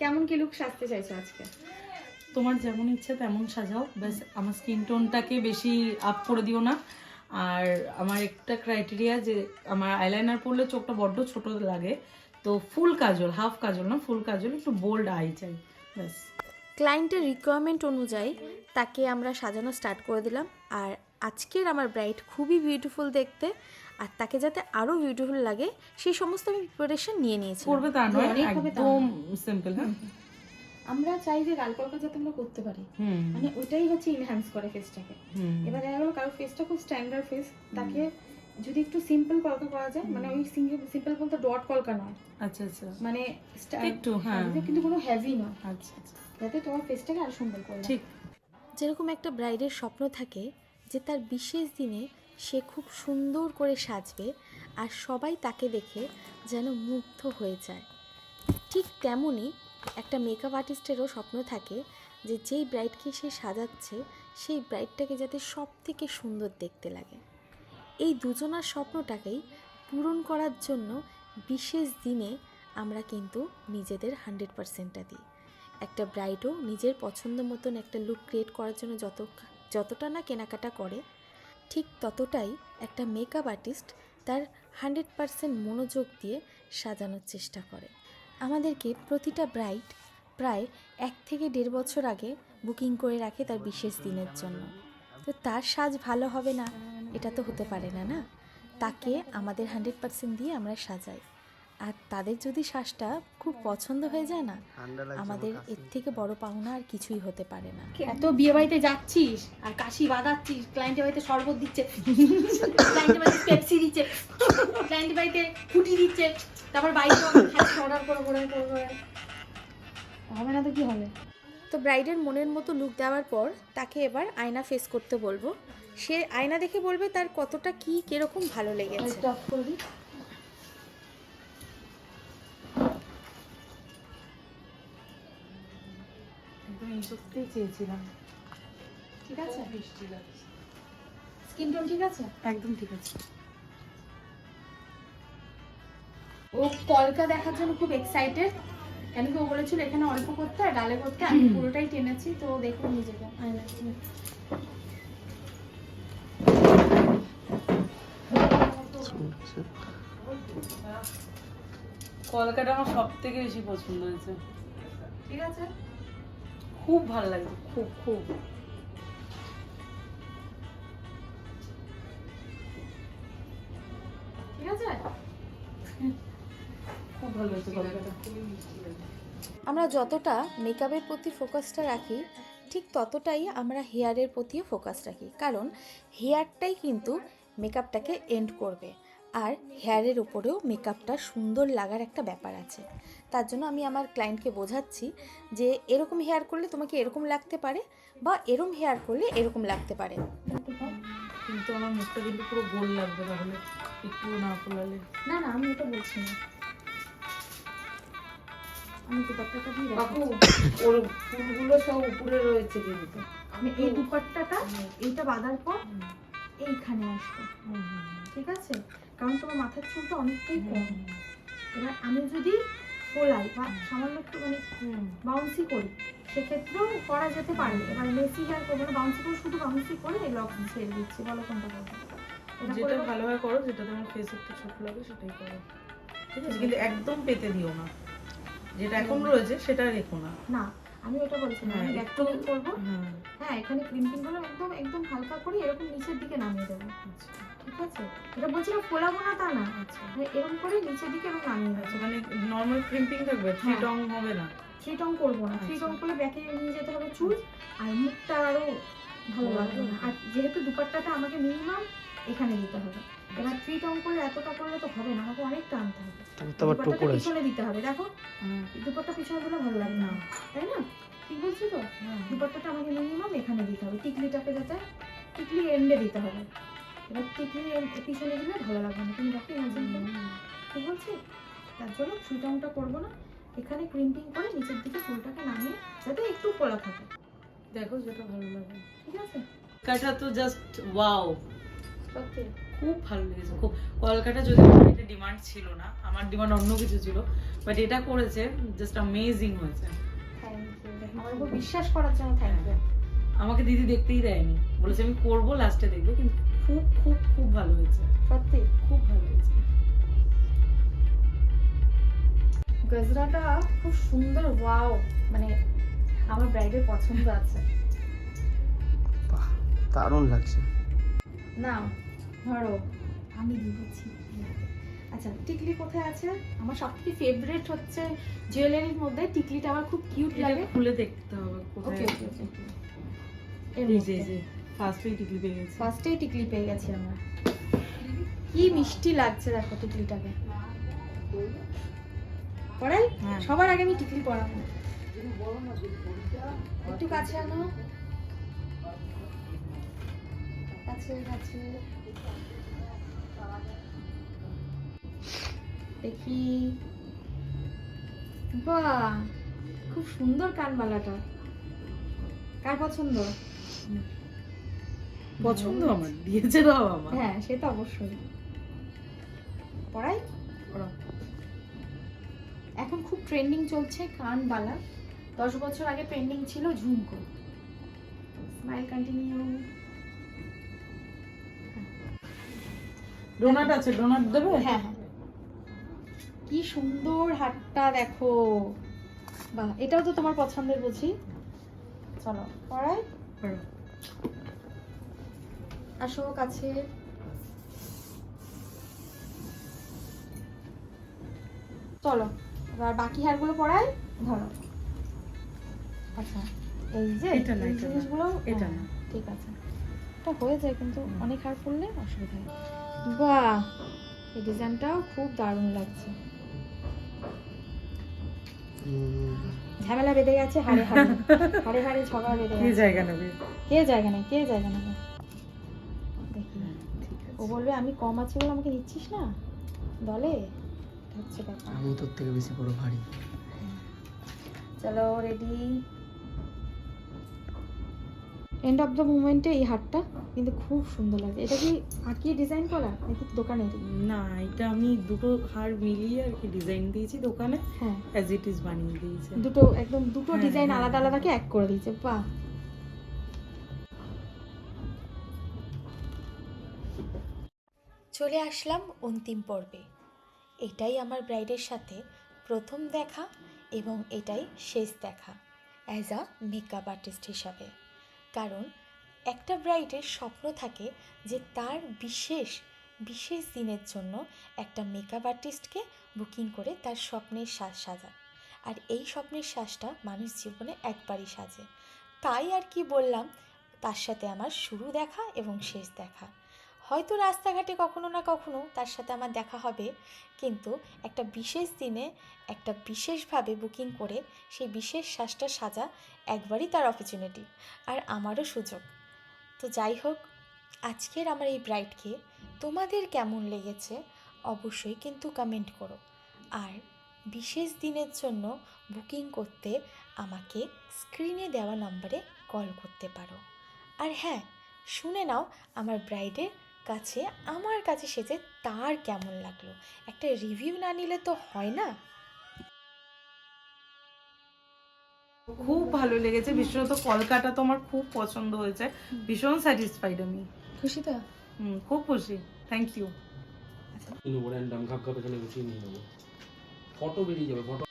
কেমন কি লুক সাজতে চাইছো আজকে? তোমার যেমন ইচ্ছা তেমন সাজাও, ব্যাস আমার স্কিন টোনটাকে বেশি আপ করে দিও না। আর আমার একটা ক্রাইটেরিয়া যে আমার আইলাইনার পরলে চোখটা বড্ড ছোট লাগে, তো ফুল কাজল, হাফ কাজল না, ফুল কাজল, একটু বোল্ড আই চাই, ব্যাস। ক্লায়েন্টের রিকোয়ারমেন্ট অনুযায়ী তাকে আমরা সাজানো স্টার্ট করে দিলাম। আর আজকের আমার ব্রাইড খুবই বিউটিফুল দেখতে, আর তাকে যাতে আরও বিউটিফুল লাগে সেই সমস্ত আমি প্রিপারেশন নিয়ে নিয়েছি। করবে তা নয়, অনেক হবে তা একদম সিম্পল। হ্যাঁ, আমরা চাই যে গাল কলকা যাতে আমরা করতে পারি, মানে ওইটাই হচ্ছে ইনহ্যান্স করে ফেসটাকে। এবার দেখা গেলো কারো ফেসটা খুব স্ট্যান্ডার্ড ফেস, তাকে যদি একটু সিম্পল কলকা করা যায়, মানে ওই সিম্পল বলতে ডট কলকা নয়, আচ্ছা আচ্ছা, মানে একটু হ্যাঁ, কিন্তু কোনো হেভি নয়, আচ্ছা আচ্ছা, যাতে তোমার ফেসটাকে আরো সুন্দর করে। ঠিক। যেরকম একটা ব্রাইডের স্বপ্ন থাকে যে তার বিশেষ দিনে সে খুব সুন্দর করে সাজবে আর সবাই তাকে দেখে যেন মুগ্ধ হয়ে যায়, ঠিক তেমনই একটা মেকআপ আর্টিস্টেরও স্বপ্ন থাকে যে যেই ব্রাইডকে সে সাজাচ্ছে সেই ব্রাইডটাকে যাতে সব থেকে সুন্দর দেখতে লাগে। এই দুজনার স্বপ্নটাকেই পূরণ করার জন্য বিশেষ দিনে আমরা কিন্তু নিজেদের 100%টা দিই। একটা ব্রাইডও নিজের পছন্দ মতন একটা লুক ক্রিয়েট করার জন্য যতটা না কেনাকাটা করে, ঠিক ততটাই একটা মেকআপ আর্টিস্ট তার 100% মনোযোগ দিয়ে সাজানোর চেষ্টা করে। আমাদেরকে প্রতিটা ব্রাইড প্রায় 1 থেকে 1.5 বছর আগে বুকিং করে রাখে তার বিশেষ দিনের জন্য। তো তার সাজ ভালো হবে না এটা তো হতে পারে না, না? তাকে আমাদের 100% দিয়ে আমরা সাজাই, আর তাদের যদি শ্বাসটা খুব পছন্দ হয়ে যায় না, আমাদের এর থেকে বড় পাওনা আর কিছুই হতে পারে না। এত বিয়ে বাড়িতে যাচ্ছিস আর কাশি বাঁধাচ্ছিস, ক্লায়েন্টের বাড়িতে শরবত দিচ্ছে, ক্লায়েন্টের বাড়িতে পেপসি দিচ্ছে, ক্লায়েন্টের বাড়িতে ফুটি দিচ্ছে, তারপর বাইরে অর্ডার করে হবে না তো কি হবে? তো ব্রাইডের মনের মতো লুক দেওয়ার পর তাকে এবার আয়না ফেস করতে বলবো। সে আয়না দেখে বলবে তার কতটা কি কিরকম ভালো লেগেছে। অফ করে দিই। একদম এই সত্যিই চেয়েছিলাম। ঠিক আছে, বৃষ্টি লাগছে, স্কিন টোন ঠিক আছে, একদম ঠিক আছে। ও কলকা দেখার জন্য খুব এক্সাইটেড, কেন কি ও বলেছিল এখানে অল্প করতে আর গালে করতে, আমি পুরোটাই টেনেছি, তো দেখুন নিজেকে আয়না। কলকাতা আমার সব থেকে বেশি পছন্দ হয়েছে, ঠিক আছে, খুব ভালো লাগে, খুব খুব। ঠিক আছে, খুব ভালো হয়েছে কলকাতা। আমরা যতটা মেকআপের প্রতি ফোকাসটা রাখি, ঠিক ততটাই আমরা হেয়ারের প্রতিও ফোকাস রাখি, কারণ হেয়ারটাই কিন্তু মেকআপটাকে এন্ড করবে, আর হেয়ারের উপরেও মেকআপটা সুন্দর লাগার একটা ব্যাপার আছে। তার জন্য আমি আমার ক্লায়েন্টকে বোঝাচ্ছি যে এরকম হেয়ার করলে তোমাকে এরকম লাগতে পারে, বা এরকম হেয়ার করলে এরকম লাগতে পারে। কিন্তু আমার মুখটা কিন্তু পুরো গোল লাগবে তাহলে, একটু না ফোলালে। না না আমি ওটা বলছি না, আমি দুপাট্টাটা দিয়ে বাবু, রাখছি। ওর ফুলগুলো সব উপরে রয়েছে কিন্তু। আমি এই দুপাট্টাটা এইটা বাঁধার পর এইখানে আসবে, ঠিক আছে, কারণ তোমার মাথার চুলটা অনেকটাই কম। এবার আমি যদি ফোলাই বা সামান্য একটু মানে বাউন্সি করি, সেক্ষেত্রেও করা যেতে পারে। এবার মেসি হেয়ার করবো না, বাউন্সি করে শুধু বাউন্সি করে লক ছেড়ে দিচ্ছি, বলো কোনটা করবো? এটা যেটা করবো? ভালোভাবে করো, যেটা তোমার ফেস একটু ছোট লাগে সেটাই করো, ঠিক আছে, কিন্তু একদম পেতে দিও না, যেটা এখন রয়েছে সেটা রেখো না। না আমি ওটা বলছি না, আমি একটু একটু করবো। হ্যাঁ, হ্যাঁ এখানে ক্রিম্পিং গুলো একদম একদম হালকা করে এরকম নিচের দিকে নামিয়ে দেবো, আচ্ছা ঠিক আছে। এটা বলছি না ফোলাবো না তা না, আচ্ছা মানে এরকম করে নিচের দিকে এরকম নামিয়ে দেবো। আচ্ছা, মানে নর্মাল ক্রিম্পিং থাকবে, থ্রি হ্যাঁ। টং হবে না। থ্রি টং করবো না, থ্রি আচ্ছা। টং করলে ব্যাকে নিয়ে যেতে হবে চুল, আর মুখটা আরো ভালো লাগবে না। আর যেহেতু দুপাট্টাটা আমাকে মিনিমাম এখানে দিতে হবে, এবার থ্রি টং করলে এতটা করলে তো হবে না, আমাকে অনেক টানতে হবে, দুপাট্টাটা পিছনে দিতে হবে। দেখো দুপাট্টা পিছনে দিলে ভালো লাগবে না, তাই না? ঠিক বলছি তো? দুপাট্টাটা আমাকে মিনিমাম এখানে দিতে হবে, টিকলিটাকে যাতে টিকলি এন্ডে দিতে হবে। এবার টিকলি পিছনে দিলে ভালো লাগবে না, তুমি দেখো ইমাজিন করো, ঠিক বলছি? তার জন্য থ্রি টংটা করবো না, এখানে ক্রিম্পিং করে নিচের দিকে চুলটাকে নামিয়ে যাতে একটু খোলা থাকে, দেখো যেটা ভালো লাগে। ঠিক আছে? কাটা তো জাস্ট ওয়াও, সত্যি খুব ভালো লেগেছে, খুব। কলকাতা যদি আমার এটা ডিমান্ড ছিল না, আমার ডিমান্ড অন্য কিছু ছিল, বাট এটা করেছে, জাস্ট অ্যামেজিং হয়েছে। থ্যাংক ইউ, আমার উপর বিশ্বাস করার জন্য থ্যাংক ইউ। আমাকে দিদি দেখতেই দেয়নি, বলেছে আমি করবো, লাস্টে দেখবে, কিন্তু খুব খুব খুব ভালো হয়েছে, সত্যি খুব ভালো হয়েছে। গজরাটা খুব সুন্দর, ওয়াও, মানে আমার ব্রাইডের পছন্দ আছে। দারুণ লাগছে। না ধরো আমি দিয়ে দিচ্ছি। আচ্ছা টিকলি কোথায় আছে? আমার সবথেকে ফেভারিট হচ্ছে জুয়েলারির মধ্যে টিকলিটা, আমার খুব কিউট লাগে। খুলে দেখতে হবে কোথায়। ওকে ওকে ওকে, এই যে ফার্স্টেই টিকলি পেয়ে গেছি। ফার্স্টেই টিকলি পেয়ে গেছি আমরা। কি মিষ্টি লাগছে দেখো টিকলিটাকে। পড়াই হ্যাঁ। সবার আগে আমি টিকলি পরাবো। একটু কাছে আনো, কাছে কাছে দেখি। বাহ, খুব সুন্দর কানবালাটা। কার পছন্দ? পছন্দ আমার, দিয়েছে দাও আমার। হ্যাঁ সে তো অবশ্যই। পড়াই ওরাও। এখন খুব ট্রেন্ডিং চলছে কানবালা। 10 বছর আগে ট্রেন্ডিং ছিল ঝুমকো। Smile continue. ডোনাট আছে, ডোনাট দেবে? হ্যাঁ হ্যাঁ, কি সুন্দর হাতটা দেখো। বাহ, এটাও তো তোমার পছন্দের বুঝি। চলো পড়াই, ওরাও। আসো কাছে। চলো এবার বাকি হারগুলো পড়াই, ধরো। আচ্ছা এই যে এটা না, এই এটা না, জিনিসগুলো, এটা হ্যাঁ, না। ঠিক আছে, এটা হয়ে যায়, কিন্তু অনেক হার পড়লে অসুবিধা হয়। বাহ, এই ডিজাইনটাও খুব দারুণ লাগছে। ঝামেলা বেঁধে গেছে হাড়ে হাড়ে, হাড়ে হাড়ে ঝগড়া বেঁধে কি গেছে। জায়গা নেবে? কে জায়গা নেই, কে জায়গা নেবে? দেখি ঠিক আছে। ও বলবে আমি কম আছি বলে আমাকে নিচ্ছিস না দলে, এটা হচ্ছে ব্যাপার। আমি তোর থেকে বেশি বড় ভারী। চলো রেডি। এন্ড অফ দ্য মুভমেন্টে এই হারটা কিন্তু খুব সুন্দর লাগে। এটা কি আঁকিয়ে ডিজাইন করা নাকি দোকানের? না, এটা আমি দুটো হার মিলিয়ে আর কি ডিজাইন দিয়েছি দোকানে, হ্যাঁ অ্যাজ ইট ইজ বানিয়ে দিয়েছে। দুটো একদম দুটো হ্যাঁ, ডিজাইন হ্যাঁ, আলাদা হ্যাঁ। আলাদাকে এক করে দিয়েছে। বাহ, চলে আসলাম অন্তিম পর্বে। এটাই আমার ব্রাইডের সাথে প্রথম দেখা এবং এটাই শেষ দেখা অ্যাজ আ মেকআপ আর্টিস্ট হিসাবে। কারণ একটা ব্রাইডের স্বপ্ন থাকে যে তার বিশেষ বিশেষ দিনের জন্য একটা মেকআপ আর্টিস্টকে বুকিং করে তার স্বপ্নের সাজ সাজা। আর এই স্বপ্নের সাজটা মানুষ জীবনে একবারই সাজে। তাই আর কি বললাম, তার সাথে আমার শুরু দেখা এবং শেষ দেখা। হয়তো রাস্তাঘাটে কখনো না কখনো তার সাথে আমার দেখা হবে, কিন্তু একটা বিশেষ দিনে একটা বিশেষভাবে বুকিং করে সেই বিশেষ সাজটা সাজা একবারই তার অপরচুনিটি, আর আমারও সুযোগ। তো যাই হোক, আজকের আমার এই ব্রাইডকে তোমাদের কেমন লেগেছে অবশ্যই কিন্তু কমেন্ট করো। আর বিশেষ দিনের জন্য বুকিং করতে আমাকে স্ক্রিনে দেওয়া নম্বরে কল করতে পারো। আর হ্যাঁ, শুনে নাও আমার ব্রাইডের কাছে আমার কাছে সেজে তার কেমন লাগলো। একটা রিভিউ না নিলে তো হয় না। খুব ভালো লেগেছে, বিশেষত কলকাতা তো আমার খুব পছন্দ হয়েছে, ভীষণ স্যাটিসফাইড আমি। খুশি তো? খুব খুশি, থ্যাংক ইউ। নেবো র্যান্ডাম ঘাপ ঘাপ এখানে গুছিয়ে নিয়ে নেবো, ফটো বেরিয়ে যাবে, ফটো।